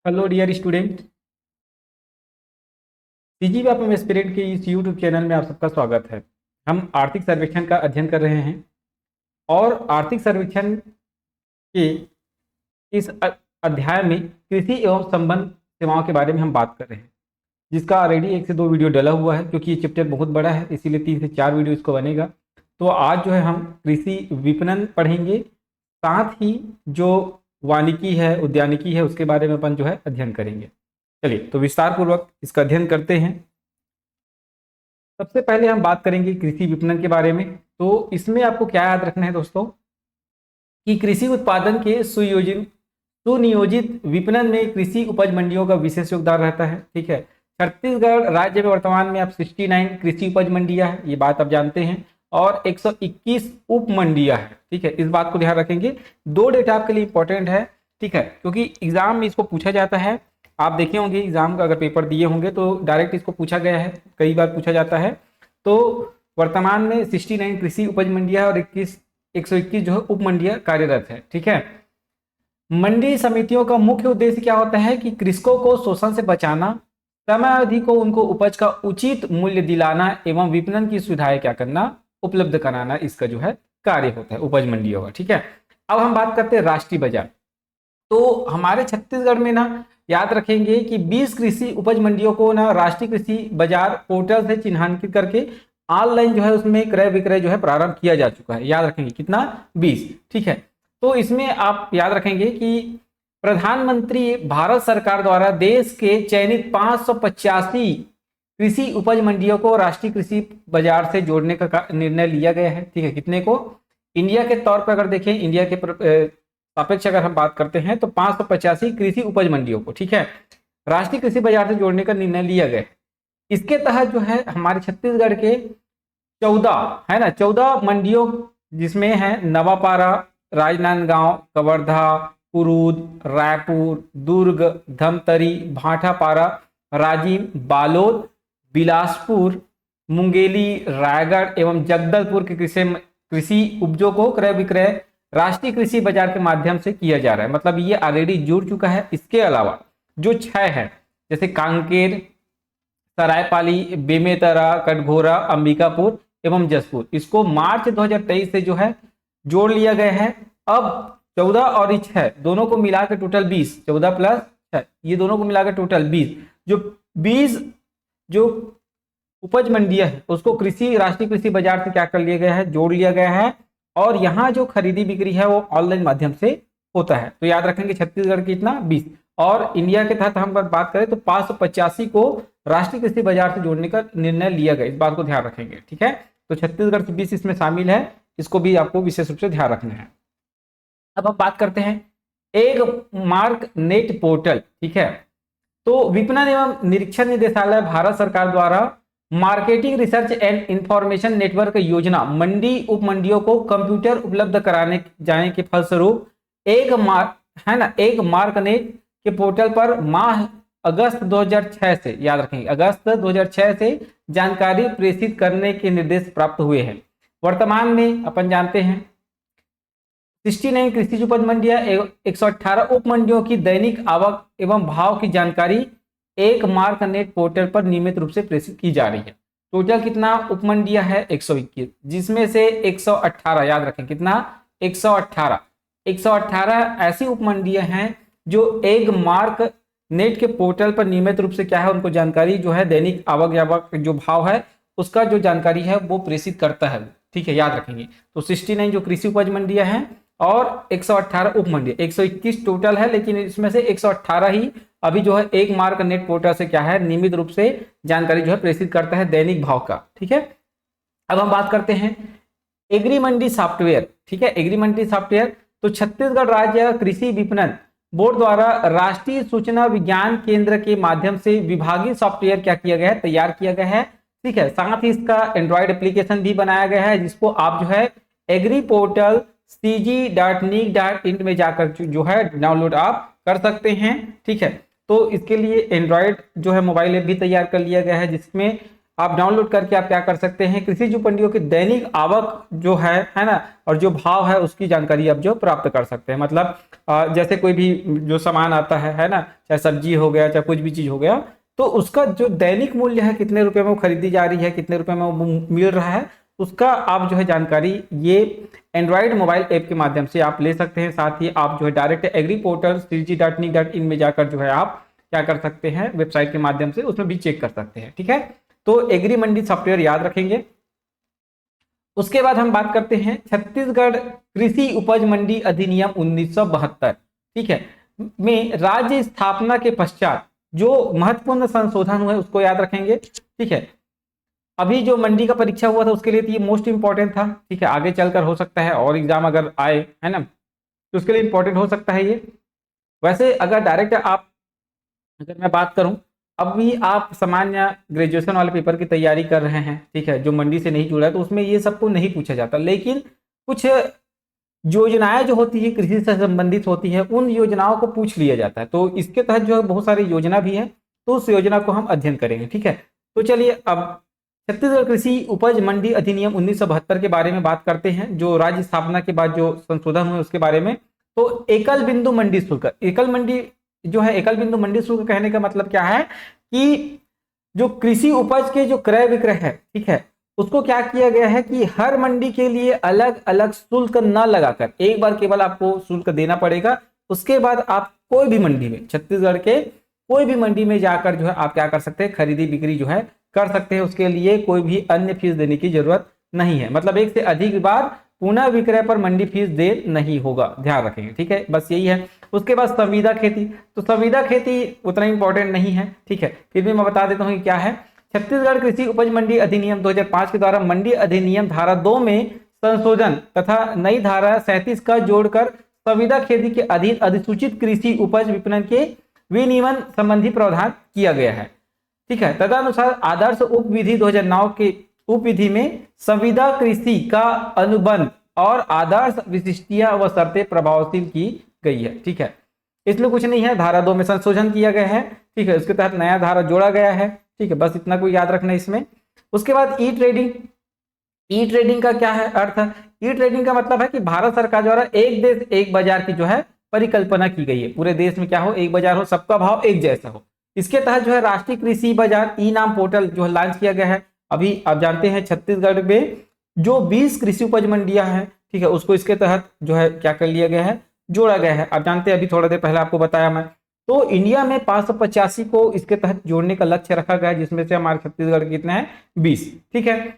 Hello dear student, CG वेब aspirant के इस यूट्यूब चैनल में आप सबका स्वागत है। हम आर्थिक सर्वेक्षण का अध्ययन कर रहे हैं और आर्थिक सर्वेक्षण के इस अध्याय में कृषि एवं संबंध सेवाओं के बारे में हम बात कर रहे हैं, जिसका ऑलरेडी 1 से 2 वीडियो डला हुआ है क्योंकि ये चैप्टर बहुत बड़ा है, इसीलिए 3 से 4 वीडियो इसको बनेगा। तो आज जो है हम कृषि विपणन पढ़ेंगे, साथ ही जो वानिकी है, उद्यानिकी है, उसके बारे में अपन जो है अध्ययन करेंगे। चलिए तो विस्तार पूर्वक इसका अध्ययन करते हैं। सबसे पहले हम बात करेंगे कृषि विपणन के बारे में। तो इसमें आपको क्या याद रखना है दोस्तों कि कृषि उत्पादन के सुनियोजित विपणन में कृषि उपज मंडियों का विशेष योगदान रहता है। ठीक है, छत्तीसगढ़ राज्य में वर्तमान में आप 69 कृषि उपज मंडियां है, ये बात आप जानते हैं, और 121 उप मंडियां है। ठीक है, इस बात को ध्यान रखेंगे। 2 डेटा आपके लिए इंपॉर्टेंट है, ठीक है, क्योंकि एग्जाम में इसको पूछा जाता है। आप देखे होंगे एग्जाम का, अगर पेपर दिए होंगे तो डायरेक्ट इसको पूछा गया है, कई बार पूछा जाता है। तो वर्तमान में 69 कृषि उपज मंडियां और 121 जो है उप मंडियां कार्यरत है। ठीक है, मंडी समितियों का मुख्य उद्देश्य क्या होता है कि कृषकों को शोषण से बचाना, समय अवधि को उनको उपज का उचित मूल्य दिलाना एवं विपणन की सुविधाएं क्या करना, उपलब्ध कराना, इसका जो है कार्य होता है उपज मंडियों का। ठीक है, अब हम बात करते हैं राष्ट्रीय बाजार। तो हमारे छत्तीसगढ़ में ना याद रखेंगे कि 20 कृषि उपज मंडियों को ना राष्ट्रीय कृषि बाजार पोर्टल से चिन्हांकित करके ऑनलाइन जो है उसमें क्रय विक्रय जो है प्रारंभ किया जा चुका है। याद रखेंगे कितना, 20। ठीक है, तो इसमें आप याद रखेंगे कि प्रधानमंत्री भारत सरकार द्वारा देश के चयनित 585 कृषि उपज मंडियों को राष्ट्रीय कृषि बाजार से जोड़ने का निर्णय लिया गया है। ठीक है, कितने को, इंडिया के तौर पर अगर देखें, इंडिया के सापेक्ष अगर हम बात करते हैं तो 585 कृषि उपज मंडियों को, ठीक है, राष्ट्रीय कृषि बाजार से जोड़ने का निर्णय लिया गया है। इसके तहत जो है हमारे छत्तीसगढ़ के 14 है ना, 14 मंडियों, जिसमें है नवापारा, राजनांदगांव, कवर्धा, कुरूद, रायपुर, दुर्ग, धमतरी, भाटापारा, राजिम, बालोद, बिलासपुर, मुंगेली, रायगढ़ एवं जगदलपुर के कृषि उपजों को क्रय विक्रय राष्ट्रीय कृषि बाजार के माध्यम से किया जा रहा है। मतलब ये ऑलरेडी जुड़ चुका है। इसके अलावा जो 6 है, जैसे कांकेर, सरायपाली, बेमेतरा, कटघोरा, अंबिकापुर एवं जसपुर, इसको मार्च 2023 से जो है जोड़ लिया गया है। अब 14 और 6 दोनों को मिलाकर टोटल 20, 14 प्लस 6, ये दोनों को मिलाकर टोटल 20, जो 20 जो उपज मंडियां है उसको कृषि राष्ट्रीय कृषि बाजार से क्या कर लिया गया है, जोड़ लिया गया है। और यहाँ जो खरीदी बिक्री है वो ऑनलाइन माध्यम से होता है। तो याद रखेंगे छत्तीसगढ़ की इतना 20, और इंडिया के तहत हम बात करें तो 585 को राष्ट्रीय कृषि बाजार से जोड़ने का निर्णय लिया गया। इस बात को ध्यान रखेंगे। ठीक है, तो छत्तीसगढ़ से 20 इसमें शामिल है, इसको भी आपको विशेष रूप से ध्यान रखना है। अब हम बात करते हैं एक मार्क नेट पोर्टल। ठीक है, तो विपणन एवं निरीक्षण निदेशालय भारत सरकार द्वारा marketing research and information network योजना मंडी उप मंडियों को कंप्यूटर उपलब्ध कराने जाने के फलस्वरूप एक मार्कनेट के पोर्टल पर माह अगस्त 2006 से, याद रखेंगे अगस्त 2006 से जानकारी प्रेषित करने के निर्देश प्राप्त हुए हैं। वर्तमान में अपन जानते हैं 69 कृषि उपज मंडियां, 118 उप मंडियों की दैनिक आवक एवं भाव की जानकारी एक मार्क नेट पोर्टल पर नियमित रूप से प्रेषित की जा रही है। टोटल कितना उप मंडियां है, 121, जिसमें से 118, याद रखें कितना, 118 ऐसी उप मंडियां हैं जो एक मार्क नेट के पोर्टल पर नियमित रूप से क्या है, उनको जानकारी जो है दैनिक आवक जो भाव है उसका जो जानकारी है वो प्रेषित करता है। ठीक है, याद रखेंगे। तो 69 जो कृषि उपज मंडियां हैं और 118 उप मंडी, 121 टोटल है, लेकिन इसमें से 118 ही अभी जो है एक मार्क नेट पोर्टल से क्या है, नियमित रूप से जानकारी जो है प्रेषित करता है दैनिक भाव का। ठीक है, अब हम बात करते हैं एग्री मंडी सॉफ्टवेयर। ठीक है, एग्री मंडी सॉफ्टवेयर, तो छत्तीसगढ़ राज्य कृषि विपणन बोर्ड द्वारा राष्ट्रीय सूचना विज्ञान केंद्र के माध्यम से विभागीय सॉफ्टवेयर क्या किया गया है, तैयार किया गया है। ठीक है, साथ ही इसका एंड्रॉइड एप्लीकेशन भी बनाया गया है, जिसको आप जो है एग्री पोर्टल cg.nic.in में जाकर जो है डाउनलोड आप कर सकते हैं। ठीक है, तो इसके लिए एंड्रॉइड जो है मोबाइल ऐप भी तैयार कर लिया गया है, जिसमें आप डाउनलोड करके आप क्या कर सकते हैं, कृषि उपज मंडियों की दैनिक आवक जो है ना, और जो भाव है उसकी जानकारी आप जो प्राप्त कर सकते हैं। मतलब जैसे कोई भी जो सामान आता है ना, चाहे सब्जी हो गया चाहे कुछ भी चीज हो गया, तो उसका जो दैनिक मूल्य है, कितने रुपए में वो खरीदी जा रही है, कितने रुपए में वो मिल रहा है, उसका आप जो है जानकारी ये एंड्रॉइड मोबाइल ऐप के माध्यम से आप ले सकते हैं। साथ ही आप जो है डायरेक्ट एग्री पोर्टल श्रीजी.नी.इन में जाकर जो है आप क्या कर सकते हैं, वेबसाइट के माध्यम से उसमें भी चेक कर सकते हैं। ठीक है, तो एग्री मंडी सॉफ्टवेयर याद रखेंगे। उसके बाद हम बात करते हैं छत्तीसगढ़ कृषि उपज मंडी अधिनियम 1972, ठीक है, में राज्य स्थापना के पश्चात जो महत्वपूर्ण संशोधन हुए उसको याद रखेंगे। ठीक है, अभी जो मंडी का परीक्षा हुआ था उसके लिए तो ये मोस्ट इंपॉर्टेंट था। ठीक है, आगे चलकर हो सकता है और एग्जाम अगर आए, है ना, तो उसके लिए इंपॉर्टेंट हो सकता है ये। वैसे अगर डायरेक्ट आप, अगर मैं बात करूं, अभी आप सामान्य ग्रेजुएशन वाले पेपर की तैयारी कर रहे हैं, ठीक है, जो मंडी से नहीं जुड़ा है, तो उसमें ये सबको नहीं पूछा जाता, लेकिन कुछ योजनाएं जो होती है कृषि से संबंधित होती है, उन योजनाओं को पूछ लिया जाता है। तो इसके तहत जो है बहुत सारी योजना भी है, तो उस योजना को हम अध्ययन करेंगे। ठीक है, तो चलिए अब छत्तीसगढ़ कृषि उपज मंडी अधिनियम 1972 के बारे में बात करते हैं, जो राज्य स्थापना के बाद जो संशोधन हुए उसके बारे में। तो एकल बिंदु मंडी शुल्क, एकल मंडी जो है, एकल बिंदु मंडी शुल्क कहने का मतलब क्या है कि जो कृषि उपज के जो क्रय विक्रय है, ठीक है, उसको क्या किया गया है कि हर मंडी के लिए अलग अलग शुल्क न लगाकर एक बार केवल आपको शुल्क देना पड़ेगा। उसके बाद आप कोई भी मंडी में, छत्तीसगढ़ के कोई भी मंडी में जाकर जो है आप क्या कर सकते हैं, खरीदी बिक्री जो है कर सकते हैं। उसके लिए कोई भी अन्य फीस देने की जरूरत नहीं है, मतलब एक से अधिक बार पुनः विक्रय पर मंडी फीस दे नहीं होगा, ध्यान रखेंगे। ठीक है, बस यही है। उसके बाद संविदा खेती, तो संविदा खेती उतना इंपॉर्टेंट नहीं है, ठीक है, फिर भी मैं बता देता हूँ कि क्या है। छत्तीसगढ़ कृषि उपज मंडी अधिनियम 2005 के द्वारा मंडी अधिनियम धारा 2 में संशोधन तथा नई धारा 37 का जोड़कर संविदा खेती के अधीन अधिसूचित कृषि उपज विपणन के विनियमन संबंधी प्रावधान किया गया है। ठीक है, तदनुसार आदर्श उप विधि 2009 के उप विधि में संविदा कृषि का अनुबंध और आदर्श विशिष्टियां व शर्तें प्रभावशील की गई है। ठीक है, इसमें कुछ नहीं है, धारा 2 में संशोधन किया गया है। ठीक है, उसके तहत नया धारा जोड़ा गया है। ठीक है, बस इतना को याद रखना है इसमें। उसके बाद ई ट्रेडिंग, ई ट्रेडिंग का क्या है अर्थ? ई ट्रेडिंग का मतलब है कि भारत सरकार द्वारा एक देश एक बाजार की जो है परिकल्पना की गई है। पूरे देश में क्या हो, एक बाजार हो, सबका भाव एक जैसा हो। इसके तहत जो है राष्ट्रीय कृषि बाजार ई नाम पोर्टल जो है लॉन्च किया गया है। अभी आप जानते हैं छत्तीसगढ़ में जो 20 कृषि उपज मंडियां हैं, ठीक है, उसको इसके तहत जो है क्या कर लिया गया है, जोड़ा गया है। आप जानते हैं, अभी थोड़ा देर पहले आपको बताया मैं, तो इंडिया में 585 को इसके तहत जोड़ने का लक्ष्य रखा गया है, जिसमें से हमारे छत्तीसगढ़ के कितने हैं, 20। ठीक है,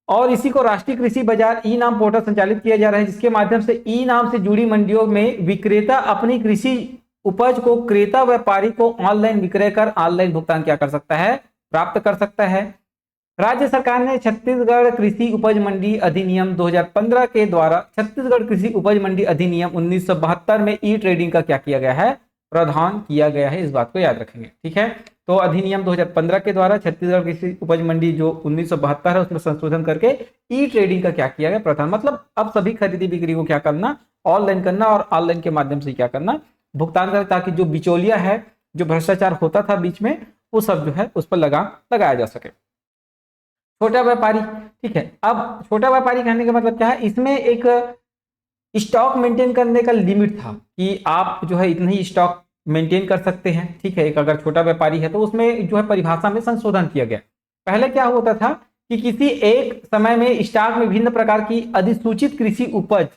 और इसी को राष्ट्रीय कृषि बाजार ई नाम पोर्टल संचालित किया जा रहा है, जिसके माध्यम से ई नाम से जुड़ी मंडियों में विक्रेता अपनी कृषि उपज को क्रेता व्यापारी को ऑनलाइन विक्रय कर ऑनलाइन भुगतान क्या कर सकता है, प्राप्त कर सकता है। राज्य सरकार ने छत्तीसगढ़ कृषि उपज मंडी अधिनियम 2015 के द्वारा छत्तीसगढ़ कृषि उपज मंडी अधिनियम 1972 में ई ट्रेडिंग का क्या किया गया है, प्रावधान किया गया है। इस बात को याद रखेंगे। ठीक है, तो अधिनियम 2015 के द्वारा छत्तीसगढ़ कृषि उपज मंडी जो 1972 है उसमें संशोधन करके ई ट्रेडिंग का क्या किया गया, प्रावधान। मतलब अब सभी खरीदी बिक्री को क्या करना, ऑनलाइन करना, और ऑनलाइन के माध्यम से क्या करना, भुगतान करना, ताकि जो बिचौलिया है, जो भ्रष्टाचार होता था बीच में, वो सब जो है उस पर लगाया जा सके। छोटा व्यापारी, ठीक है, अब छोटा व्यापारी कहने का मतलब क्या है, इसमें एक स्टॉक मेंटेन करने का लिमिट था कि आप जो है इतनी ही स्टॉक मेंटेन कर सकते हैं। ठीक है, एक अगर छोटा व्यापारी है तो उसमें जो है परिभाषा में संशोधन किया गया। पहले क्या होता था कि किसी एक समय में स्टॉक में विभिन्न प्रकार की अधिसूचित कृषि उपज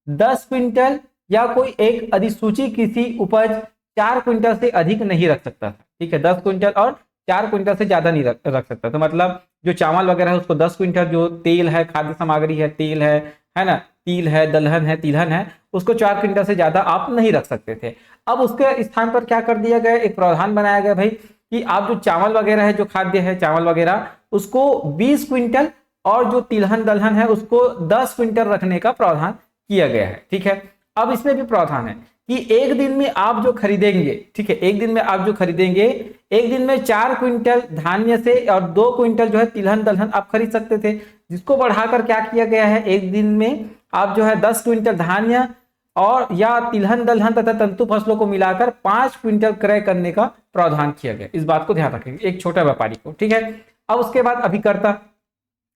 10 क्विंटल या कोई एक अधिसूचित कृषि उपज 4 क्विंटल से अधिक नहीं रख सकता था। ठीक है, 10 क्विंटल और 4 क्विंटल से ज्यादा नहीं रख सकता। तो मतलब जो चावल वगैरह है उसको 10 क्विंटल, जो तेल है, खाद्य सामग्री है, तेल है ना, तिल है, दलहन है, तिलहन है, उसको 4 क्विंटल से ज्यादा आप नहीं रख सकते थे। अब उसके स्थान पर क्या कर दिया गया, एक प्रावधान बनाया गया भाई कि आप जो चावल वगैरह है, जो खाद्य है चावल वगैरह, उसको 20 क्विंटल और जो तिलहन दलहन है उसको 10 क्विंटल रखने का प्रावधान किया गया है। ठीक है, अब इसमें भी प्रावधान है कि एक दिन में आप जो खरीदेंगे, ठीक है, एक दिन में आप जो खरीदेंगे, एक दिन में 4 क्विंटल धान्य से और 2 क्विंटल जो है तिलहन दलहन आप खरीद सकते थे, जिसको बढ़ाकर क्या किया गया है, एक दिन में आप जो है 10 क्विंटल धान्य और या तिलहन दलहन तथा तंतु फसलों को मिलाकर 5 क्विंटल क्रय करने का प्रावधान किया गया। इस बात को ध्यान रखेंगे एक छोटा व्यापारी को। ठीक है, अब उसके बाद अभिकर्ता,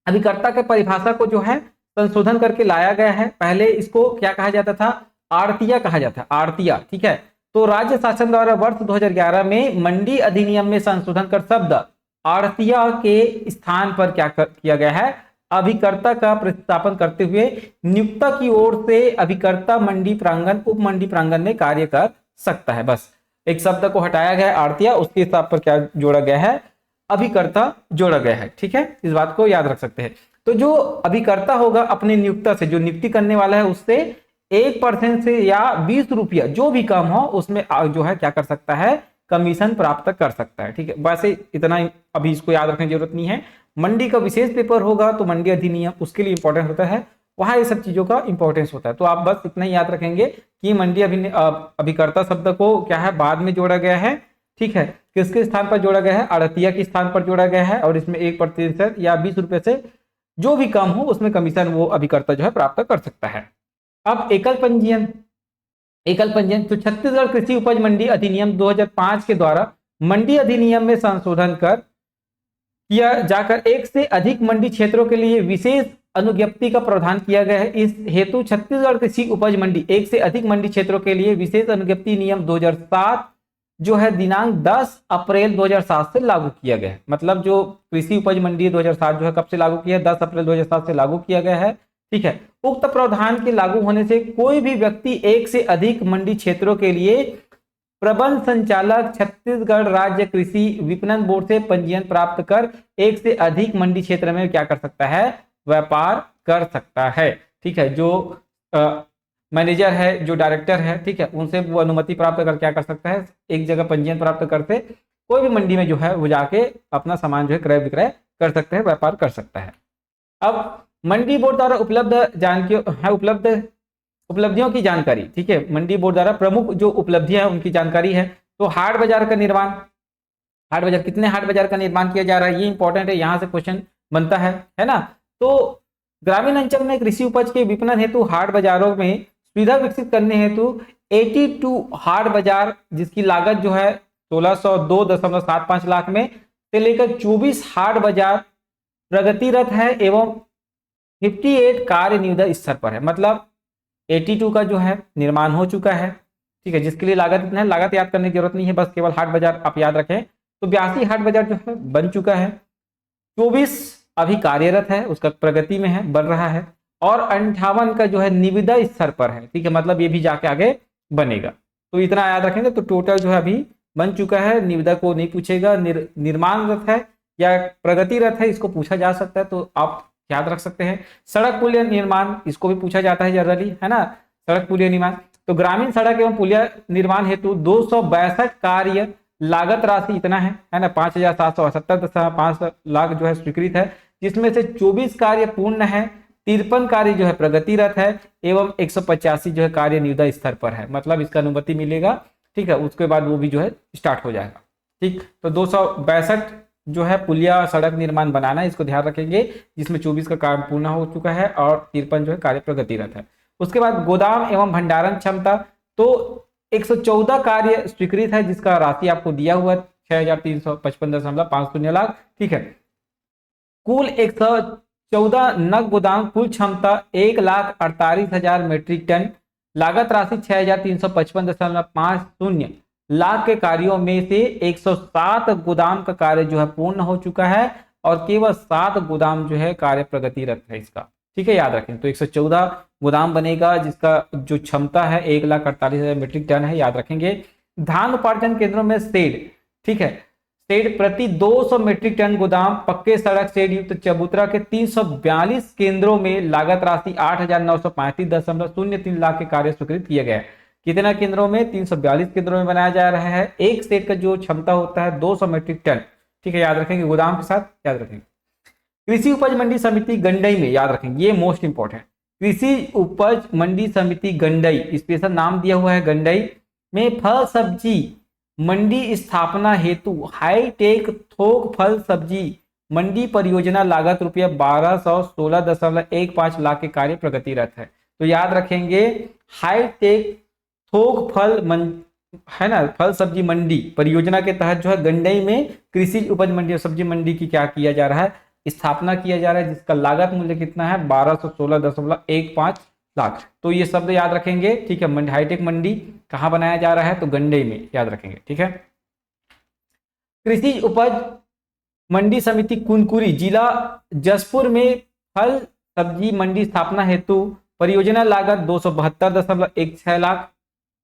अभिकर्ता के परिभाषा को जो है संशोधन करके लाया गया है। पहले इसको क्या कहा जाता था, आड़तिया कहा जाता, आड़तिया, ठीक है। तो राज्य शासन द्वारा वर्ष 2011 में मंडी अधिनियम में संशोधन कर शब्द आड़तिया के स्थान पर क्या किया गया है, अभिकर्ता का प्रतिस्थापन करते हुए नियुक्ता की ओर से अभिकर्ता मंडी प्रांगण उप मंडी प्रांगण में कार्य कर सकता है। बस एक शब्द को हटाया गया है आड़तिया, उसके हिसाब पर क्या जोड़ा गया है, अभिकर्ता जोड़ा गया है, ठीक है। इस बात को याद रख सकते हैं। तो जो अभिकर्ता होगा अपने नियुक्ता से, जो नियुक्ति करने वाला है उससे 1% से या 20 रुपया जो भी कम हो उसमें जो है क्या कर सकता है, कमीशन प्राप्त कर सकता है, ठीक है। वैसे इतना अभी इसको याद रखने की जरूरत नहीं है। मंडी का विशेष पेपर होगा तो मंडी अधिनियम उसके लिए इंपॉर्टेंट होता है, वहां ये सब चीजों का इंपॉर्टेंस होता है। तो आप बस इतना ही याद रखेंगे कि मंडी अभिकर्ता शब्द को क्या है बाद में जोड़ा गया है, ठीक है। किसके स्थान पर जोड़ा गया है, आड़तिया के स्थान पर जोड़ा गया है, और इसमें 1% या 20 रुपए से जो भी कम हो उसमें कमीशन वो अभिकर्ता जो है प्राप्त कर सकता है। अब एकल पंजीयन, एकल पंजीयन तो छत्तीसगढ़ कृषि उपज मंडी अधिनियम 2005 के द्वारा मंडी अधिनियम में संशोधन कर किया जाकर एक से अधिक मंडी क्षेत्रों के लिए विशेष अनुज्ञप्ति का प्रावधान किया गया है। इस हेतु छत्तीसगढ़ कृषि उपज मंडी एक से अधिक मंडी क्षेत्रों के लिए विशेष अनुज्ञप्ति नियम 2007 जो है दिनांक 10 अप्रैल 2007 से लागू किया गया है। मतलब जो कृषि उपज मंडी 2007 जो है कब से लागू किया है, 10 अप्रैल 2007 से लागू किया गया है, ठीक है। उक्त प्रावधान के लागू होने से कोई भी व्यक्ति एक से अधिक मंडी क्षेत्रों के लिए प्रबंध संचालक छत्तीसगढ़ राज्य कृषि विपणन बोर्ड से पंजीयन प्राप्त कर एक से अधिक मंडी क्षेत्र में क्या कर सकता है, व्यापार कर सकता है, ठीक है। जो मैनेजर है, जो डायरेक्टर है, ठीक है, उनसे वो अनुमति प्राप्त कर क्या कर सकता है, एक जगह पंजीयन प्राप्त करते कोई भी मंडी में जो है वो जाके अपना सामान जो है क्रय विक्रय कर सकते हैं, व्यापार कर सकता है। अब मंडी बोर्ड द्वारा उपलब्धियों की जानकारी, ठीक है। मंडी बोर्ड द्वारा प्रमुख जो उपलब्धियां हैं उनकी जानकारी है। तो हाट बाजार का निर्माण, हाट बाजार, कितने हाट बाजार का निर्माण किया जा रहा है, ये इंपॉर्टेंट है, यहाँ से क्वेश्चन बनता है ना। तो ग्रामीण अंचल में कृषि उपज के विपणन हेतु हाट बाजारों में सुविधा विकसित करने हेतु 82 हाट बाजार जिसकी लागत जो है 1602.75 लाख में से लेकर 24 हाट बाजार प्रगतिरत है एवं 58 कार्य निविदा स्तर पर है। मतलब 82 का जो है निर्माण हो चुका है, ठीक है, जिसके लिए लागत इतना है, लागत याद करने की जरूरत नहीं है, बस केवल हाट बाजार आप याद रखें। तो 82 हाट बाजार जो है बन चुका है, 24 अभी कार्यरत है, उसका प्रगति में है, बन रहा है, और 58 का जो है निविदा स्तर पर है, ठीक है। मतलब ये भी जाके आगे बनेगा। तो इतना याद रखेंगे। तो टोटल जो है अभी बन चुका है, निविदा को नहीं पूछेगा, निर्माणरत है या प्रगतिरत है इसको पूछा जा सकता है, तो आप याद रख सकते हैं। सड़क पुलिया निर्माण इसको भी पूछा जाता है जनरली, है ना, सड़क पुलिया निर्माण। तो ग्रामीण सड़क एवं पुलिया निर्माण हेतु 262 कार्य लागत राशि इतना है ना, 5778.5 लाख जो है स्वीकृत है, जिसमें से 24 कार्य पूर्ण है, 53 कार्य जो है प्रगतिरत है एवं 185 जो है कार्य निविदा स्तर पर है। मतलब इसका अनुमति मिलेगा, ठीक है, उसके बाद वो भी जो है स्टार्ट हो जाएगा, ठीक। तो 262 जो है पुलिया सड़क निर्माण बनाना, इसको ध्यान रखेंगे, जिसमें 24 का काम पूर्ण हो चुका है और 53 जो है कार्य प्रगतिरत है। उसके बाद गोदाम एवं भंडारण क्षमता, तो 114 कार्य स्वीकृत है, जिसका राशि आपको दिया हुआ 6355.50 लाख, ठीक है। कुल 114 नग गोदाम, कुल क्षमता 1,48,000 मीट्रिक टन, लागत राशि 6355.50 लाख के कार्यों में से 107 गोदाम का कार्य जो है पूर्ण हो चुका है और केवल 7 गोदाम जो है कार्य प्रगतिरत है इसका, ठीक है, याद रखें। तो 114 गोदाम बनेगा जिसका जो क्षमता है 1,48,000 मीट्रिक टन है, याद रखेंगे। धान उपार्जन केंद्रों में शेड, ठीक है, शेड प्रति 200 मीट्रिक टन गोदाम, पक्के सड़क शेड युक्त चबूतरा के 342 केंद्रों में लागत राशि 8,935.03 लाख के कार्य स्वीकृत किया गया है। कितना केंद्रों में, 342 केंद्रों में बनाया जा रहा है। एक शेड का जो क्षमता होता है 200 मीट्रिक टन, ठीक है, याद रखेंगे, गोदाम के साथ याद रखेंगे। कृषि उपज मंडी समिति गंडई में, याद रखेंगे, ये मोस्ट इंपॉर्टेंट, कृषि उपज मंडी समिति गंडई, स्पेशल नाम दिया हुआ है गंडई में फल सब्जी मंडी स्थापना हेतु हाईटेक थोक फल सब्जी मंडी परियोजना लागत रुपया 1216.15 लाख के कार्य प्रगतिरत है। तो याद रखेंगे हाईटेक थोक फल है ना फल सब्जी मंडी परियोजना के तहत जो है गंडई में कृषि उपज मंडी और सब्जी मंडी की क्या किया जा रहा है, स्थापना किया जा रहा है, जिसका लागत मूल्य कितना है 1216.15 लाख। तो ये शब्द याद रखेंगे, ठीक है। हाईटेक मंडी कहाँ बनाया जा रहा है, तो गंडई में, याद रखेंगे, ठीक है। कृषि उपज मंडी समिति कुनकुरी जिला जसपुर में फल सब्जी मंडी स्थापना हेतु परियोजना लागत 272.16 लाख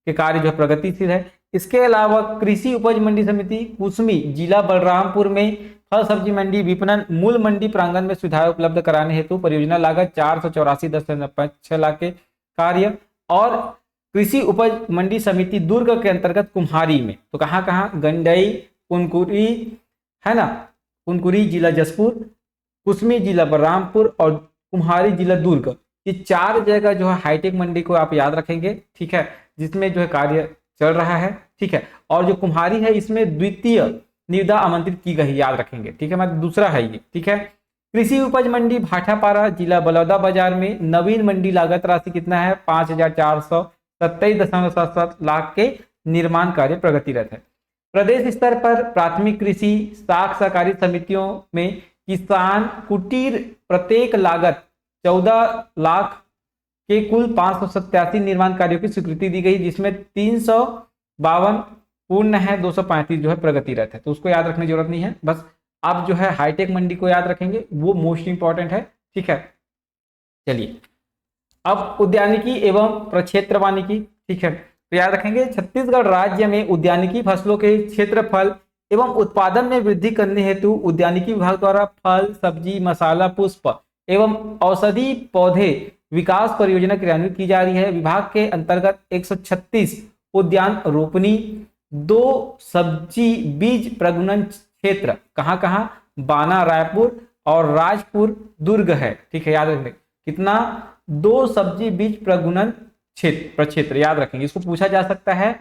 के कार्य जो प्रगतिशील है। इसके अलावा कृषि उपज मंडी समिति कुसमी जिला बलरामपुर में फल सब्जी मंडी विपणन मूल मंडी प्रांगण में सुविधाएं उपलब्ध कराने हेतु परियोजना लागत 484.6 लाख के कार्य। और कृषि उपज मंडी समिति दुर्ग के अंतर्गत कुम्हारी में, तो कहाँ कहाँ, गंडई, कुनकुरी, है ना, कुनकुरी जिला जसपुर, कुसमी जिला बलरामपुर और कुम्हारी जिला दुर्ग, ये 4 जगह जो है हाईटेक मंडी को आप याद रखेंगे, ठीक है, जिसमें जो है कार्य चल रहा है, ठीक है। और जो कुम्हारी है इसमें द्वितीय निविदा आमंत्रित की गई, याद रखेंगे, ठीक है। मतलब दूसरा है ये, ठीक है। कृषि उपज मंडी भाटापारा जिला बलौदा बाजार में नवीन मंडी लागत राशि कितना है 5427.77 लाख के निर्माण कार्य प्रगतिरत है। प्रदेश स्तर पर प्राथमिक कृषि साख सहकारी समितियों में किसान कुटीर प्रत्येक लागत 14 लाख के कुल 587 निर्माण कार्यों की स्वीकृति दी गई, जिसमें 352 पूर्ण है, 235 जो है प्रगतिरत है। तो उसको याद रखने की जरूरत नहीं है, बस आप जो है हाईटेक मंडी को याद रखेंगे, वो मोस्ट इंपॉर्टेंट है, ठीक है। चलिए अब उद्यानिकी एवं प्रक्षेत्र वानिकी, ठीक है, तो याद रखेंगे छत्तीसगढ़ राज्य में उद्यानिकी फसलों के क्षेत्रफल एवं उत्पादन में वृद्धि करने हेतु उद्यानिकी विभाग द्वारा फल सब्जी मसाला पुष्प एवं औषधि पौधे विकास परियोजना क्रियान्वित की जा रही है। विभाग के अंतर्गत 136 उद्यान रोपनी, 2 सब्जी बीज प्रगुणन क्षेत्र कहाँ कहाँ, बाना रायपुर और राजपुर दुर्ग है, ठीक है, याद रखेंगे कितना, 2 सब्जी बीज प्रगुणन प्रक्षेत्र, याद रखेंगे, इसको पूछा जा सकता है।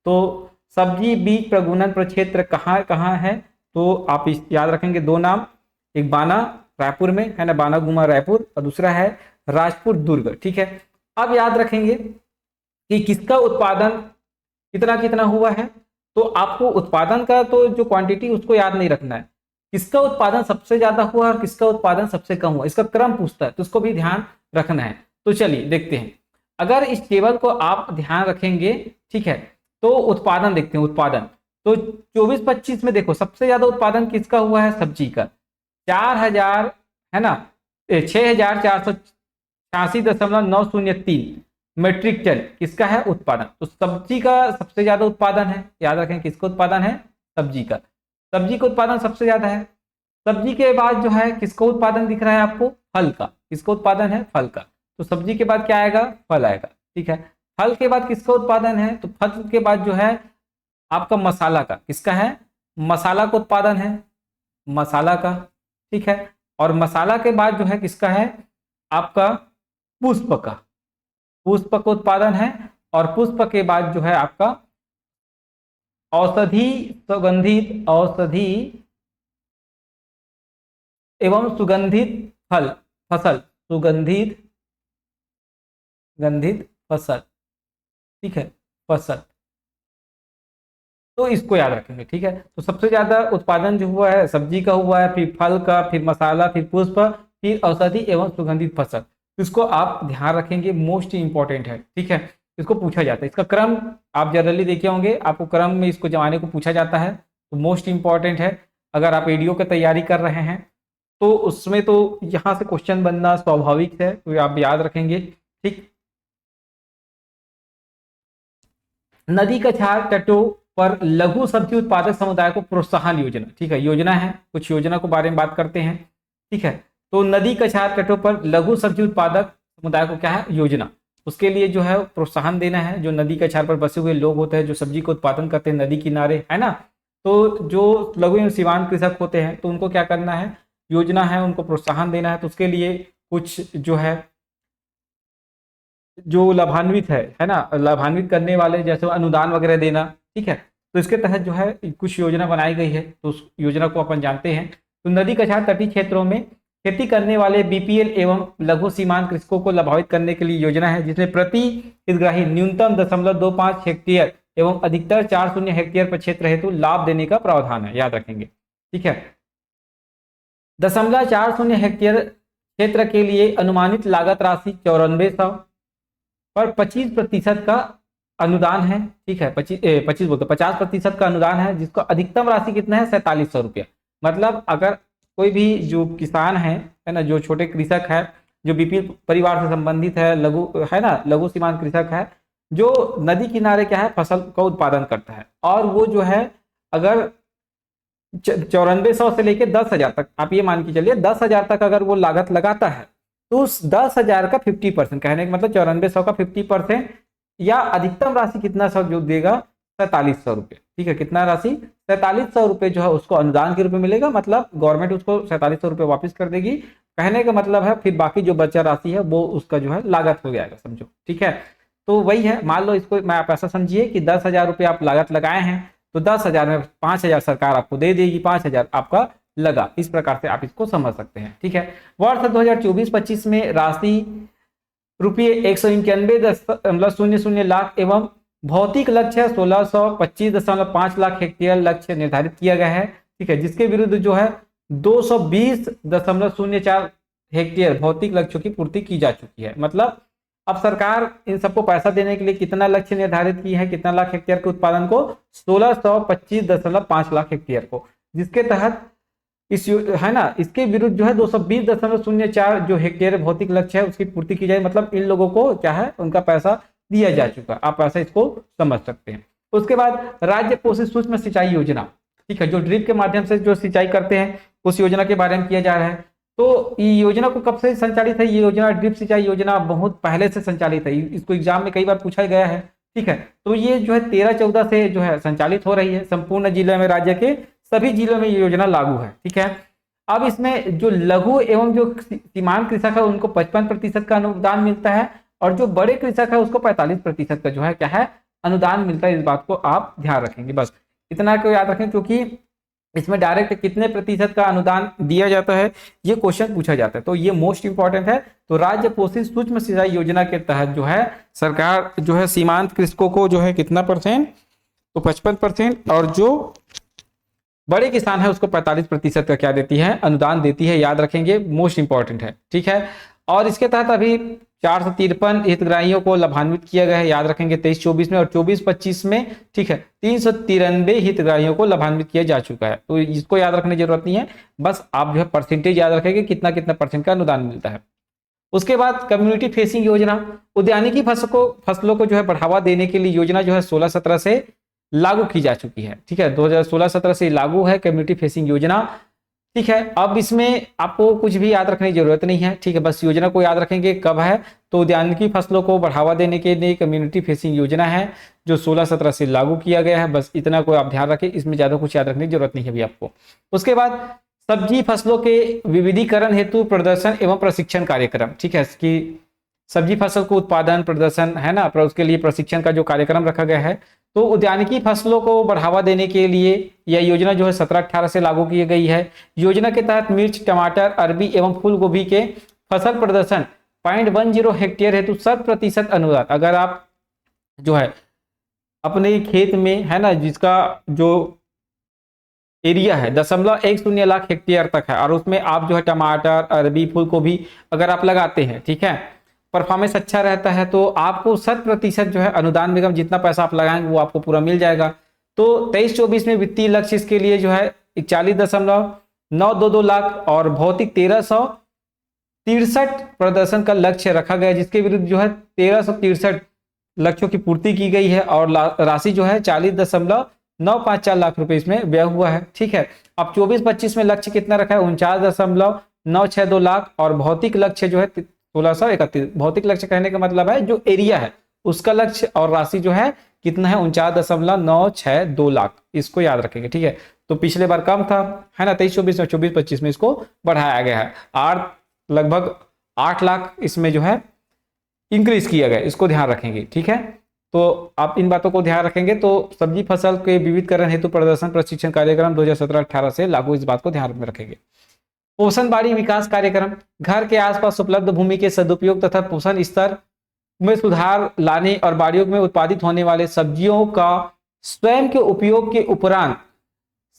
तो सब्जी बीज प्रगुणन प्रक्षेत्र कहाँ कहाँ है, तो आप याद रखेंगे 2 नाम, एक बाना रायपुर में है ना, बाना गुमा रायपुर, और दूसरा है राजपुर दुर्ग, ठीक है। अब याद रखेंगे कि किसका उत्पादन कितना कितना हुआ है, तो आपको उत्पादन का तो जो क्वांटिटी उसको याद नहीं रखना है, किसका उत्पादन सबसे ज्यादा हुआ और किसका उत्पादन सबसे कम हुआ, इसका क्रम पूछता है, तो उसको भी ध्यान रखना है। तो चलिए देखते हैं, अगर इस टेबल को आप ध्यान रखेंगे, ठीक है, तो उत्पादन देखते हैं, उत्पादन तो 24-25 में देखो सबसे ज्यादा उत्पादन किसका हुआ है, सब्जी का 4000 है ना, 6486.903 मेट्रिक टन किसका है उत्पादन, तो सब्जी का सबसे ज्यादा उत्पादन है, याद रखें किसका उत्पादन है, सब्जी का, सब्जी का उत्पादन सबसे ज्यादा है। सब्जी के बाद जो है किसका उत्पादन दिख रहा है आपको, फल का, किसका उत्पादन है, फल का, तो सब्जी के बाद क्या आएगा, फल आएगा, ठीक है। फल के बाद किसका उत्पादन है, तो फल के बाद जो है आपका मसाला का, किसका है, मसाला का उत्पादन है, मसाला का, ठीक है। और मसाला के बाद जो है किसका है, आपका पुष्प का, पुष्प का उत्पादन है। और पुष्प के बाद जो है आपका औषधि सुगंधित, औषधि एवं सुगंधित फल फसल, सुगंधित गंधित फसल, ठीक है, फसल, तो इसको याद रखेंगे, ठीक है। तो सबसे ज्यादा उत्पादन जो हुआ है सब्जी का हुआ है, फिर फल का, फिर मसाला, फिर पुष्प, फिर औषधि एवं सुगंधित फसल, इसको आप ध्यान रखेंगे, मोस्ट इंपॉर्टेंट है, ठीक है। इसको पूछा जाता है, इसका क्रम आप जनरली देखे होंगे, आपको क्रम में इसको जमाने को पूछा जाता है, तो मोस्ट इंपॉर्टेंट है। अगर आप एडीओ की तैयारी कर रहे हैं तो उसमें तो यहाँ से क्वेश्चन बनना स्वाभाविक है, तो आप याद रखेंगे, ठीक। नदी कछार तटों पर लघु सब्जी उत्पादक समुदाय को प्रोत्साहन योजना, ठीक है, योजना है, कुछ योजना के बारे में बात करते हैं, ठीक है। तो नदी कछार तटों पर लघु सब्जी उत्पादक समुदाय को क्या है, योजना, उसके लिए जो है प्रोत्साहन देना है। जो नदी कछार पर बसे हुए लोग होते हैं, जो सब्जी को उत्पादन करते हैं नदी किनारे, है ना, तो जो लघु एवं सीमांत कृषक होते हैं, तो उनको क्या करना है, योजना है, उनको प्रोत्साहन देना है। तो उसके लिए कुछ जो है जो लाभान्वित है ना, लाभान्वित करने वाले जैसे अनुदान वगैरह देना, ठीक है। तो इसके तहत जो है कुछ योजना बनाई गई है, तो उस योजना को अपन जानते हैं। तो नदी कछार तटीय क्षेत्रों में खेती करने वाले बीपीएल एवं लघु सीमांत कृषकों को लाभान्वित करने के लिए योजना है, जिसमें प्रति हितग्राही न्यूनतम 0.25 हेक्टेयर एवं अधिकतर 4 हेक्टेयर पर क्षेत्र हेतु लाभ देने का प्रावधान है, याद रखेंगे। ठीक है, 0.40 हेक्टेयर क्षेत्र के लिए अनुमानित लागत राशि 9400 पर 25% का अनुदान है। ठीक है, 25 बोलते 50% का अनुदान है, जिसका अधिकतम राशि कितना है 4700 रुपया। मतलब अगर कोई भी जो किसान है ना, जो छोटे कृषक है, जो बीपीएल परिवार से संबंधित है, लघु है ना, लघु सीमांत कृषक है, जो नदी किनारे क्या है फसल का उत्पादन करता है, और वो जो है अगर 9400 से लेकर 10,000 तक, आप ये मान के चलिए 10,000 तक अगर वो लागत लगाता है, तो उस 10,000 का 50%, कहने का मतलब 9400 का 50%, या अधिकतम राशि कितना सब जो देगा 4700 रुपये। ठीक है, कितना राशि 4700 रुपये जो है उसको अनुदान के रूप में मिलेगा, मतलब गवर्नमेंट उसको 4700 रुपये वापस कर देगी। कहने का मतलब है फिर बाकी जो बचा राशि है वो उसका जो है लागत हो जाएगा, समझो। ठीक है, तो वही है, मान लो इसको मैं आप ऐसा समझिए कि 10,000 रुपये आप लागत लगाए हैं, तो 10,000 में 5,000 सरकार आपको दे देगी, 5,000 आपका लगा। इस प्रकार से आप इसको समझ सकते हैं। ठीक है, वर्ष 2024-25 में राशि रुपये 191.00 लाख एवं भौतिक लक्ष्य 1625.5 लाख हेक्टेयर लक्ष्य निर्धारित किया गया है। ठीक है, जिसके विरुद्ध जो है 220.04 हेक्टेयर भौतिक लक्ष्यों की पूर्ति की जा चुकी है। मतलब अब सरकार इन सबको पैसा देने के लिए कितना लक्ष्य निर्धारित की है, कितना लाख हेक्टेयर के उत्पादन को, 1625.5 लाख हेक्टेयर को, जिसके तहत इस है ना, इसके विरुद्ध जो है 220.04 जो हेक्टेयर भौतिक लक्ष्य है उसकी पूर्ति की जाए। मतलब इन लोगों को क्या है, उनका पैसा दिया जा चुका, आप ऐसा इसको समझ सकते हैं। उसके बाद राज्य पोषित सूक्ष्म सिंचाई योजना, ठीक है, जो ड्रिप के माध्यम से जो सिंचाई करते हैं उस योजना के बारे में किया जा रहा है। तो ये योजना को कब से संचालित है, ये योजना ड्रिप सिंचाई योजना बहुत पहले से संचालित है, इसको एग्जाम में कई बार पूछा गया है। ठीक है, तो ये जो है 13-14 से जो है संचालित हो रही है, संपूर्ण जिले में, राज्य के सभी जिलों में ये योजना लागू है। ठीक है, अब इसमें जो लघु एवं जो सीमांत कृषक है उनको 55% का अनुदान मिलता है, और जो बड़े कृषक है उसको 45% का जो है क्या है अनुदान मिलता है। इस बात को आप ध्यान रखेंगे, बस इतना को याद रखें, क्योंकि इसमें डायरेक्ट कितने प्रतिशत का अनुदान दिया जाता है ये क्वेश्चन पूछा जाता है, तो ये मोस्ट इंपॉर्टेंट है। तो राज्य पोषित सूक्ष्म सिंचाई योजना के तहत जो है सरकार जो है सीमांत कृषकों को जो है कितना परसेंट, तो 55%, और जो बड़े किसान है उसको 45% का क्या देती है, अनुदान देती है, याद रखेंगे, मोस्ट इंपॉर्टेंट है। ठीक है, और इसके तहत अभी 453 हितग्राहियों को लाभान्वित किया गया है, याद रखेंगे 23-24 में, और 24-25 में ठीक है 393 हितग्राहियों को लाभान्वित किया जा चुका है। तो इसको याद रखने की जरूरत नहीं है, बस आप जो है परसेंटेज याद रखेंगे कितना कितना परसेंट का अनुदान मिलता है। उसके बाद कम्युनिटी फेसिंग योजना, उद्यानिकी फसलों को जो है बढ़ावा देने के लिए योजना जो है 16-17 से लागू की जा चुकी है। ठीक है, 2016-17 से लागू है कम्युनिटी फेसिंग योजना। ठीक है, अब इसमें आपको कुछ भी याद रखने की जरूरत नहीं है। ठीक है, बस योजना को याद रखेंगे कब है, तो उद्यानिकी फसलों को बढ़ावा देने के लिए कम्युनिटी फेसिंग योजना है जो 16-17 से लागू किया गया है। बस इतना को आप ध्यान रखें, इसमें ज्यादा कुछ याद रखने की जरूरत नहीं है अभी आपको। उसके बाद सब्जी फसलों के विविधीकरण हेतु प्रदर्शन एवं प्रशिक्षण कार्यक्रम। ठीक है, इसकी सब्जी फसल को उत्पादन प्रदर्शन है ना, उसके लिए प्रशिक्षण का जो कार्यक्रम रखा गया है। तो उद्यानिकी फसलों को बढ़ावा देने के लिए यह योजना जो है 17-18 से लागू की गई है। योजना के तहत मिर्च, टमाटर, अरबी एवं फूल गोभी के फसल प्रदर्शन 0.10 हेक्टेयर हेतु 100% अनुदान। अगर आप जो है अपने खेत में है ना, जिसका जो एरिया है 0.10 लाख हेक्टेयर तक है, और उसमें आप जो है टमाटर, अरबी, फूल गोभी अगर आप लगाते हैं, ठीक है, परफॉर्मेंस अच्छा रहता है, तो आपको 100% जो है अनुदान निगम जितना पैसा आप लगाएंगे वो आपको पूरा मिल जाएगा। तो 23-24 में वित्तीय लक्ष्य इसके लिए जो है 41.922 लाख और भौतिक 1363 प्रदर्शन का लक्ष्य रखा गया, जिसके विरुद्ध जो है 1363 लक्ष्यों की पूर्ति की गई है, और राशि जो है 40.954 लाख रुपए इसमें व्यय हुआ है। ठीक है, अब 24-25 में लक्ष्य कितना रखा है, 49.962 लाख, और भौतिक लक्ष्य जो है 1631। भौतिक लक्ष्य कहने का मतलब है जो एरिया है उसका लक्ष्य, और राशि जो है कितना है 49.962 लाख, इसको याद रखेंगे। ठीक है, तो पिछले बार कम था है ना 23-24 में, 24-25 में इसको बढ़ाया गया है, लगभग 8 लाख इसमें जो है इंक्रीज किया गया, इसको ध्यान रखेंगे। ठीक है, तो आप इन बातों को ध्यान रखेंगे। तो सब्जी फसल के विविधीकरण हेतु प्रदर्शन प्रशिक्षण कार्यक्रम 2017-18 से लागू, इस बात को ध्यान में रखेंगे। पोषण बाड़ी विकास कार्यक्रम, घर के आसपास उपलब्ध भूमि के सदुपयोग तथा पोषण स्तर में सुधार लाने और बाड़ियों में उत्पादित होने वाले सब्जियों का स्वयं के उपयोग के उपरांत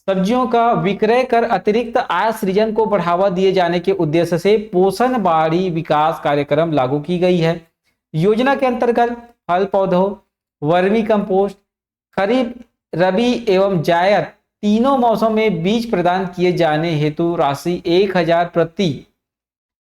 सब्जियों का विक्रय कर अतिरिक्त आय सृजन को बढ़ावा दिए जाने के उद्देश्य से पोषण बाड़ी विकास कार्यक्रम लागू की गई है। योजना के अंतर्गत फल पौधों, वर्मी कंपोस्ट, खरीफ, रबी एवं जायद तीनों मौसम में बीज प्रदान किए जाने हेतु राशि 1000 प्रति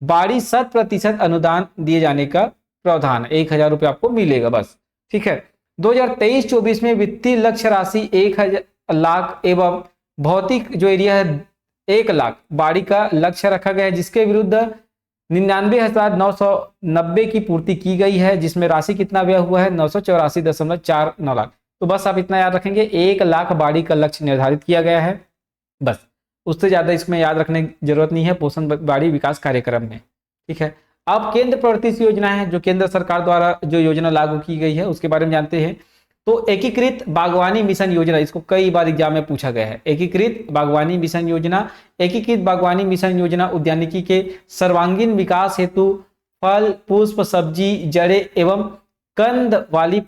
बाड़ी 100% अनुदान दिए जाने का प्रावधान है। 1000 रुपये आपको मिलेगा बस, ठीक है। 2023-24 में वित्तीय लक्ष्य राशि 1 लाख एवं भौतिक जो एरिया है 1 लाख बाड़ी का लक्ष्य रखा गया है, जिसके विरुद्ध 99,990 की पूर्ति की गई है, जिसमें राशि कितना व्यय हुआ है 984.49 लाख। तो बस आप इतना याद रखेंगे, 1 लाख बाड़ी का लक्ष्य निर्धारित किया गया है, बस उससे ज्यादा इसमें याद रखने की जरूरत नहीं है पोषण बाड़ी विकास कार्यक्रम में, ठीक है। अब केंद्र प्रवर्तित योजना है, जो केंद्र सरकार द्वारा जो योजना लागू की गई है उसके बारे में जानते हैं। तो एकीकृत बागवानी मिशन योजना, इसको कई बार एग्जाम में पूछा गया है। एकीकृत बागवानी मिशन योजना, एकीकृत बागवानी मिशन योजना उद्यानिकी के सर्वांगीण विकास हेतु फल, पुष्प, सब्जी, जड़े एवं कंद वाली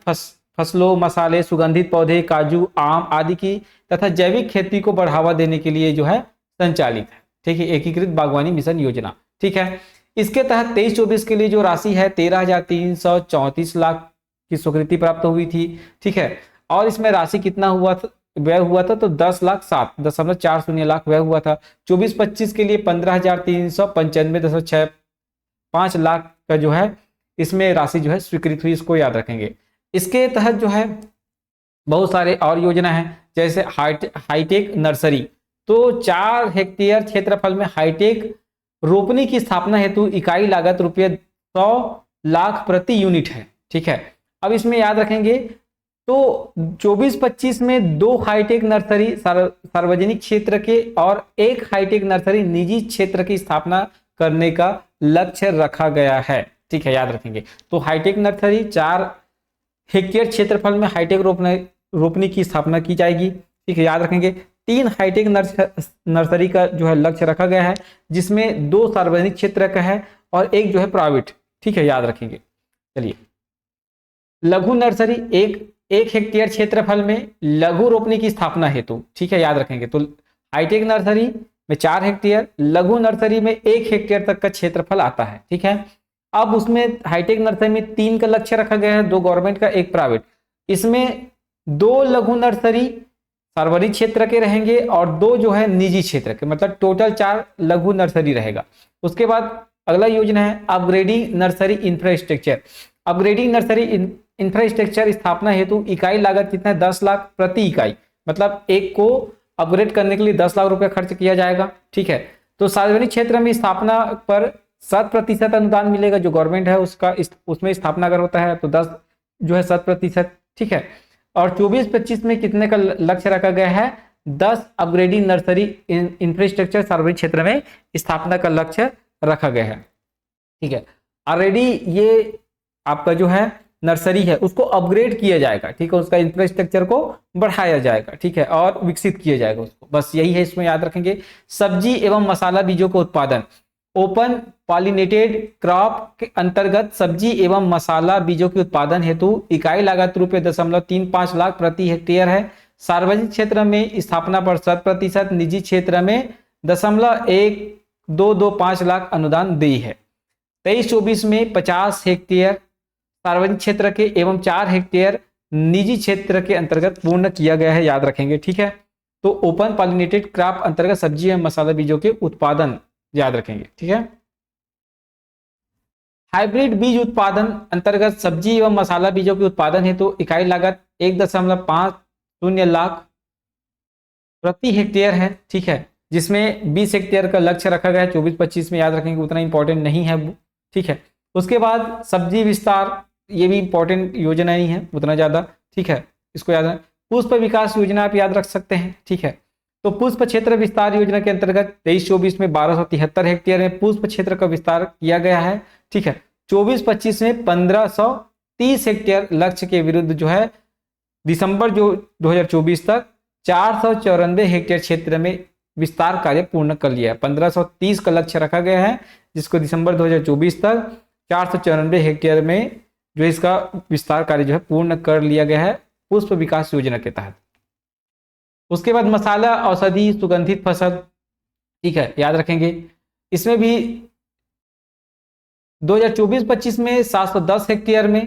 फसलों, मसाले, सुगंधित पौधे, काजू, आम आदि की तथा जैविक खेती को बढ़ावा देने के लिए जो है संचालित है, ठीक है। एकीकृत बागवानी मिशन योजना, ठीक है। इसके तहत 23-24 के लिए जो राशि है 13,334 लाख की स्वीकृति प्राप्त हुई थी, ठीक है। और इसमें राशि कितना हुआ था, व्यय हुआ था, तो 10,07.40 लाख व्यय हुआ था। 24-25 के लिए 15,395.65 लाख का जो है इसमें राशि जो है स्वीकृत हुई, इसको याद रखेंगे। इसके तहत जो है बहुत सारे और योजना है, जैसे हाईटेक नर्सरी। तो 4 हेक्टेयर क्षेत्रफल में हाईटेक रोपनी की स्थापना हेतु इकाई लागत ₹100 लाख प्रति यूनिट है, ठीक है। अब इसमें याद रखेंगे तो 24-25 में 2 हाईटेक नर्सरी सार्वजनिक क्षेत्र के और 1 हाईटेक नर्सरी निजी क्षेत्र की स्थापना करने का लक्ष्य रखा गया है, ठीक है, याद रखेंगे। तो हाईटेक नर्सरी 4 हेक्टेयर क्षेत्रफल में हाईटेक रोपनी की स्थापना की जाएगी, ठीक है, याद रखेंगे। 3 हाईटेक नर्सरी का जो है लक्ष्य रखा गया है, जिसमें 2 सार्वजनिक क्षेत्र का है और 1 जो है प्राइवेट, ठीक है, याद रखेंगे। चलिए, लघु नर्सरी 1 हेक्टेयर क्षेत्रफल में लघु रोपनी की स्थापना हेतु, ठीक है, याद रखेंगे। तो हाईटेक नर्सरी में 4 हेक्टेयर, लघु नर्सरी में 1 हेक्टेयर तक का क्षेत्रफल आता है, ठीक है। अब उसमें हाईटेक नर्सरी में 3 का लक्ष्य रखा गया है, 2 गवर्नमेंट का, 1 प्राइवेट। इसमें 2 लघु नर्सरी सार्वजनिक क्षेत्र के रहेंगे और 2 जो है निजी क्षेत्र के, मतलब टोटल 4 लघु नर्सरी रहेगा। उसके बाद अगला योजना है upgrading nursery infrastructure. Upgrading nursery infrastructure स्थापना हेतु इकाई लागत कितना है 10 लाख प्रति इकाई, मतलब एक को अपग्रेड करने के लिए 10 लाख रुपया खर्च किया जाएगा, ठीक है। तो सार्वजनिक क्षेत्र में स्थापना पर 100% अनुदान मिलेगा, जो गवर्नमेंट है उसका उसमें स्थापना अगर होता है तो 10 जो है 100%, ठीक है। और 24-25 में कितने का लक्ष्य रखा गया है 10 अपग्रेडिंग नर्सरी इंफ्रास्ट्रक्चर सार्वजनिक क्षेत्र में स्थापना का लक्ष्य रखा गया है, ठीक है। ऑलरेडी ये आपका जो है नर्सरी है उसको अपग्रेड किया जाएगा, ठीक है, उसका इंफ्रास्ट्रक्चर को बढ़ाया जाएगा, ठीक है, और विकसित किया जाएगा उसको, बस यही है, इसमें याद रखेंगे। सब्जी एवं मसाला बीजों का उत्पादन, ओपन पॉलिनेटेड क्रॉप के अंतर्गत सब्जी एवं मसाला बीजों के उत्पादन हेतु इकाई लागत ₹0.35 लाख प्रति हेक्टेयर है। सार्वजनिक क्षेत्र में स्थापना पर 100%, निजी क्षेत्र में 0.1225 लाख अनुदान दी है। 23-24 में 50 हेक्टेयर सार्वजनिक क्षेत्र के एवं 4 हेक्टेयर निजी क्षेत्र के अंतर्गत पूर्ण किया गया है, याद रखेंगे, ठीक है। तो ओपन पॉलिनेटेड क्रॉप अंतर्गत सब्जी एवं मसाला बीजों के उत्पादन याद रखेंगे, ठीक है। हाइब्रिड बीज उत्पादन अंतर्गत सब्जी एवं मसाला बीजों के उत्पादन हेतु इकाई लागत 1.50 लाख प्रति हेक्टेयर है, ठीक है, जिसमें 20 हेक्टेयर का लक्ष्य रखा गया है। 24-25 में याद रखेंगे, उतना इंपॉर्टेंट नहीं है, ठीक है। उसके बाद सब्जी विस्तार, ये भी इंपॉर्टेंट योजना ही है उतना ज्यादा, ठीक है, इसको याद रखें। पुष्प विकास योजना आप याद रख सकते हैं, ठीक है। तो पुष्प क्षेत्र विस्तार योजना के अंतर्गत 23-24 में 1273 हेक्टेयर में पुष्प क्षेत्र का विस्तार किया गया है, ठीक है। 24-25 में 1530 हेक्टेयर लक्ष्य के विरुद्ध जो है दिसंबर 2024 तक 494 हेक्टेयर क्षेत्र में विस्तार कार्य पूर्ण कर लिया है। 1530 का लक्ष्य रखा गया है, जिसको दिसंबर 2024 तक 494 हेक्टेयर में जो इसका विस्तार कार्य जो है पूर्ण कर लिया गया है पुष्प विकास योजना के तहत। उसके बाद मसाला, औषधि, सुगंधित फसल, ठीक है, याद रखेंगे। इसमें भी 2024-25 में 710 हेक्टेयर में,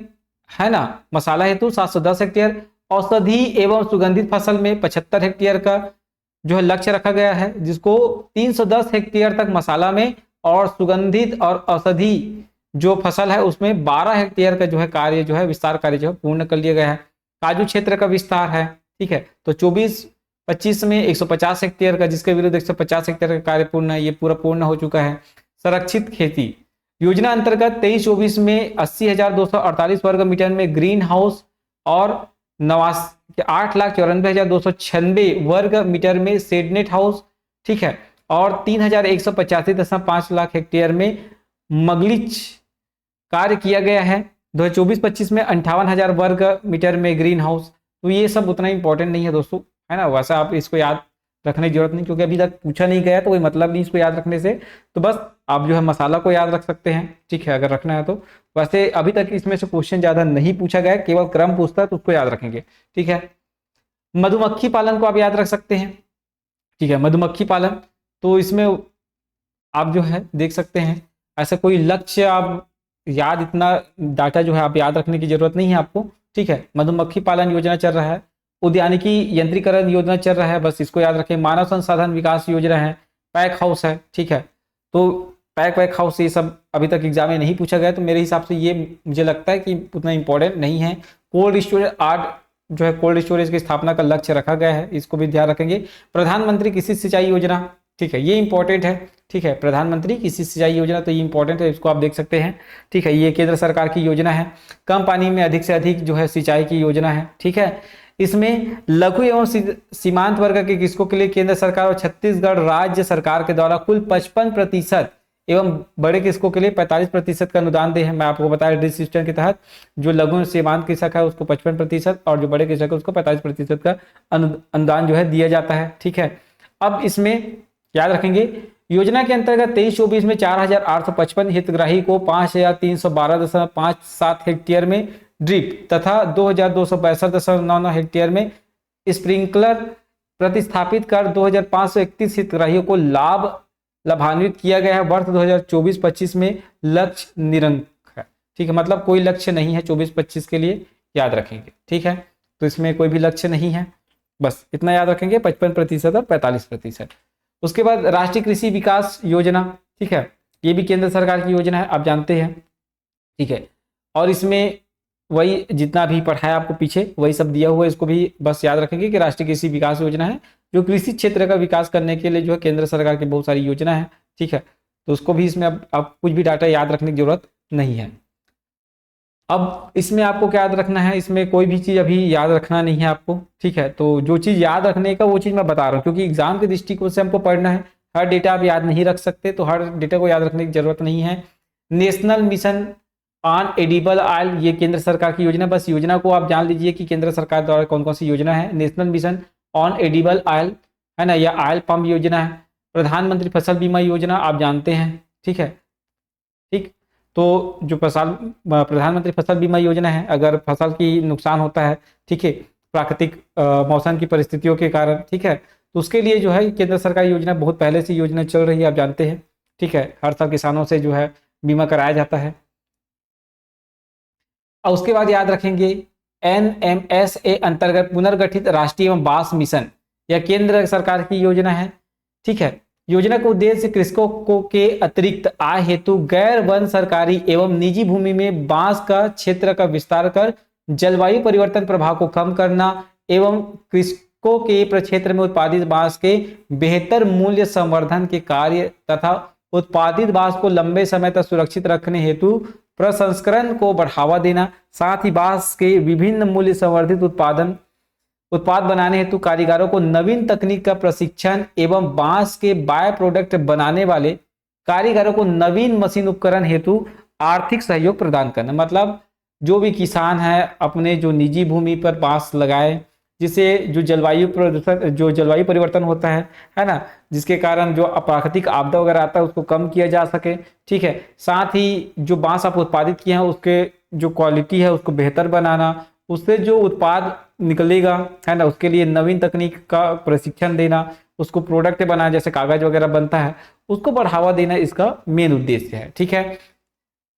है ना, मसाला हेतु 710 हेक्टेयर, औषधि एवं सुगंधित फसल में 75 हेक्टेयर का जो है लक्ष्य रखा गया है, जिसको 310 हेक्टेयर तक मसाला में और सुगंधित और औषधि जो फसल है उसमें 12 हेक्टेयर का जो है कार्य जो है विस्तार कार्य जो है पूर्ण कर लिया गया है। काजू क्षेत्र का विस्तार है, ठीक है, तो 24-25 में 150 हेक्टेयर का, जिसके विरुद्ध 150 हेक्टेयर का कार्य पूर्ण है, ये पूरा पूर्ण हो चुका है। संरक्षित खेती योजना अंतर्गत 23-24 में 80,248 वर्ग मीटर में ग्रीन हाउस और 8,94,296 वर्ग मीटर में शेडनेट हाउस, ठीक है, और 3,185.5 लाख हेक्टेयर में मगलिच कार्य किया गया है। 2024-25 में 58,000 वर्ग मीटर में ग्रीन हाउस। तो ये सब उतना इंपॉर्टेंट नहीं है दोस्तों, है ना, वैसा आप इसको याद रखने की जरूरत नहीं, क्योंकि अभी तक पूछा नहीं गया तो कोई मतलब नहीं इसको याद रखने से। तो बस आप जो है मसाला को याद रख सकते हैं, ठीक है, अगर रखना है तो। वैसे अभी तक इसमें से क्वेश्चन ज्यादा नहीं पूछा गया, केवल क्रम पूछता है तो उसको याद रखेंगे, ठीक है। मधुमक्खी पालन को आप याद रख सकते हैं, ठीक है, मधुमक्खी पालन, तो इसमें आप जो है देख सकते हैं, ऐसा कोई लक्ष्य आप याद, इतना डाटा जो है आप याद रखने की जरूरत नहीं है आपको, ठीक है। मधुमक्खी पालन योजना चल रहा है, उद्यानिकी यंत्रीकरण योजना चल रहा है, बस इसको याद रखें। मानव संसाधन विकास योजना है, पैक हाउस है, ठीक है, तो पैक हाउस, ये सब अभी तक एग्जाम में नहीं पूछा गया, तो मेरे हिसाब से ये मुझे लगता है कि उतना इंपॉर्टेंट नहीं है। कोल्ड स्टोरेज, 8 जो है कोल्ड स्टोरेज की स्थापना का लक्ष्य रखा गया है, इसको भी ध्यान रखेंगे। प्रधानमंत्री कृषि सिंचाई योजना, ठीक है, ये इंपॉर्टेंट है, ठीक है, प्रधानमंत्री कृषि सिंचाई योजना, तो ये इंपॉर्टेंट है, इसको आप देख सकते हैं, ठीक है, ये केंद्र सरकार की योजना है। कम पानी में अधिक से अधिक जो है सिंचाई की योजना है, ठीक है। इसमें लघु एवं सीमांत वर्ग के कृषकों के लिए केंद्र सरकार और छत्तीसगढ़ राज्य सरकार के द्वारा कुल 55% एवं बड़े कृषकों के लिए 45% का अनुदान दे है। मैं आपको बताया डिस सिस्टम के तहत जो लघु सीमांत कृषक है उसको 55% और जो बड़े कृषक है उसको 45% का अनुदान जो है दिया जाता है, ठीक है। अब इसमें याद रखेंगे, योजना के अंतर्गत 23-24 में 4,855 हितग्राही को 5,312.57 हेक्टेयर में ड्रिप तथा 2,262.99 हेक्टेयर में स्प्रिंकलर प्रतिस्थापित कर 2,531 हितग्राहियों को लाभान्वित किया गया है। वर्ष 2024-25 में लक्ष्य निरंक है, ठीक है, मतलब कोई लक्ष्य नहीं है 24-25 के लिए, याद रखेंगे, ठीक है। तो इसमें कोई भी लक्ष्य नहीं है, बस इतना याद रखेंगे, 55% और 45%। उसके बाद राष्ट्रीय कृषि विकास योजना, ठीक है, ये भी केंद्र सरकार की योजना है, आप जानते हैं, ठीक है, और इसमें वही जितना भी पढ़ाया आपको पीछे वही सब दिया हुआ है, इसको भी बस याद रखेंगे कि राष्ट्रीय कृषि विकास योजना है, जो कृषि क्षेत्र का विकास करने के लिए जो है केंद्र सरकार की बहुत सारी योजना है, ठीक है, तो उसको भी इसमें अब कुछ भी डाटा याद रखने की जरूरत नहीं है। अब इसमें आपको क्या याद रखना है, इसमें कोई भी चीज अभी याद रखना नहीं है आपको, ठीक है, तो जो चीज याद रखने का वो चीज मैं बता रहा हूँ, क्योंकि एग्जाम के दृष्टिकोण से हमको पढ़ना है, हर डेटा आप याद नहीं रख सकते, तो हर डेटा को याद रखने की जरूरत नहीं है। National mission on edible oil, ये केंद्र सरकार की योजना, बस योजना को आप जान लीजिए कि केंद्र सरकार द्वारा कौन कौन सी योजना है। National mission on edible oil, है ना, या ऑयल पंप योजना है। प्रधानमंत्री फसल बीमा योजना आप जानते हैं, ठीक है, ठीक, तो जो प्रधानमंत्री फसल बीमा योजना है, अगर फसल की नुकसान होता है, ठीक है, प्राकृतिक मौसम की परिस्थितियों के कारण, ठीक है, तो उसके लिए जो है केंद्र सरकार योजना बहुत पहले से योजना चल रही है, आप जानते हैं, ठीक है, हर साल किसानों से जो है बीमा कराया जाता है। और उसके बाद याद रखेंगे NMSA अंतर्गत पुनर्गठित राष्ट्रीय एवं बांस मिशन, यह केंद्र सरकार की योजना है, ठीक है। योजना का उद्देश्य कृषकों को के अतिरिक्त आय हेतु गैर वन सरकारी एवं निजी भूमि में बांस का क्षेत्र का विस्तार कर जलवायु परिवर्तन प्रभाव को कम करना एवं कृषकों के प्रक्षेत्र में उत्पादित बांस के बेहतर मूल्य संवर्धन के कार्य तथा उत्पादित बांस को लंबे समय तक सुरक्षित रखने हेतु प्रसंस्करण को बढ़ावा देना, साथ ही बांस के विभिन्न मूल्य संवर्धित उत्पाद बनाने हेतु कारीगरों को नवीन तकनीक का प्रशिक्षण एवं बांस के बाय प्रोडक्ट बनाने वाले कारीगरों को नवीन मशीन उपकरण हेतु आर्थिक सहयोग प्रदान करना। मतलब जो भी किसान है अपने जो निजी भूमि पर बांस लगाए, जिससे जो जलवायु परिवर्तन होता है ना, जिसके कारण जो प्राकृतिक आपदा वगैरह आता है उसको कम किया जा सके, ठीक है। साथ ही जो बांस आप उत्पादित किए हैं उसके जो क्वालिटी है उसको बेहतर बनाना, उससे जो उत्पाद निकलेगा है ना, उसके लिए नवीन तकनीक का प्रशिक्षण देना, उसको प्रोडक्ट बनाना, जैसे कागज वगैरह बनता है उसको बढ़ावा देना इसका मेन उद्देश्य है। ठीक है,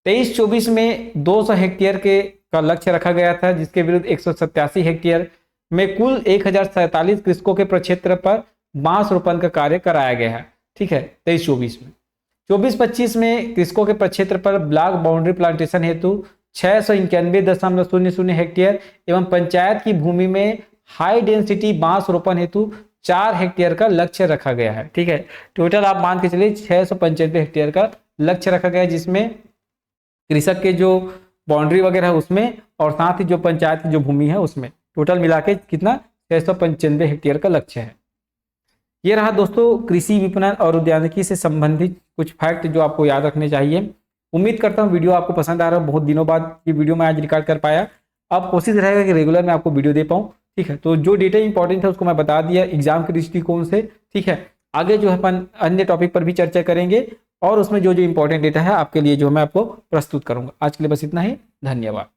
23-24 में 200 हेक्टेयर के का लक्ष्य रखा गया था, जिसके विरुद्ध 187 हेक्टेयर में कुल 1047 कृषकों के प्रक्षेत्र पर बांस रोपण का कार्य कराया गया है। ठीक है, 23-24 में। 24-25 में कृषकों के प्रक्षेत्र पर ब्लॉक बाउंड्री प्लांटेशन हेतु 691.00 हेक्टेयर एवं पंचायत की भूमि में हाई डेंसिटी बांस रोपण हेतु 4 हेक्टेयर का लक्ष्य रखा गया है। ठीक है, टोटल आप मान के चलिए 695 हेक्टेयर का लक्ष्य रखा गया है, जिसमें कृषक के जो बाउंड्री वगैरह है उसमें और साथ ही जो पंचायत की जो भूमि है उसमें टोटल मिला के कितना 695 हेक्टेयर का लक्ष्य है। ये रहा दोस्तों कृषि विपणन और उद्यानिकी से संबंधित कुछ फैक्ट जो आपको याद रखने चाहिए। उम्मीद करता हूँ वीडियो आपको पसंद आ रहा है, बहुत दिनों बाद ये वीडियो मैं आज रिकॉर्ड कर पाया। अब कोशिश रहेगा कि रेगुलर मैं आपको वीडियो दे पाऊँ। ठीक है, तो जो डेटा इंपॉर्टेंट है उसको मैं बता दिया एग्जाम के दृष्टिकोण से। ठीक है, आगे जो है अपन अन्य टॉपिक पर भी चर्चा करेंगे और उसमें जो जो इंपॉर्टेंट डेटा है आपके लिए जो मैं आपको प्रस्तुत करूंगा। आज के लिए बस इतना ही, धन्यवाद।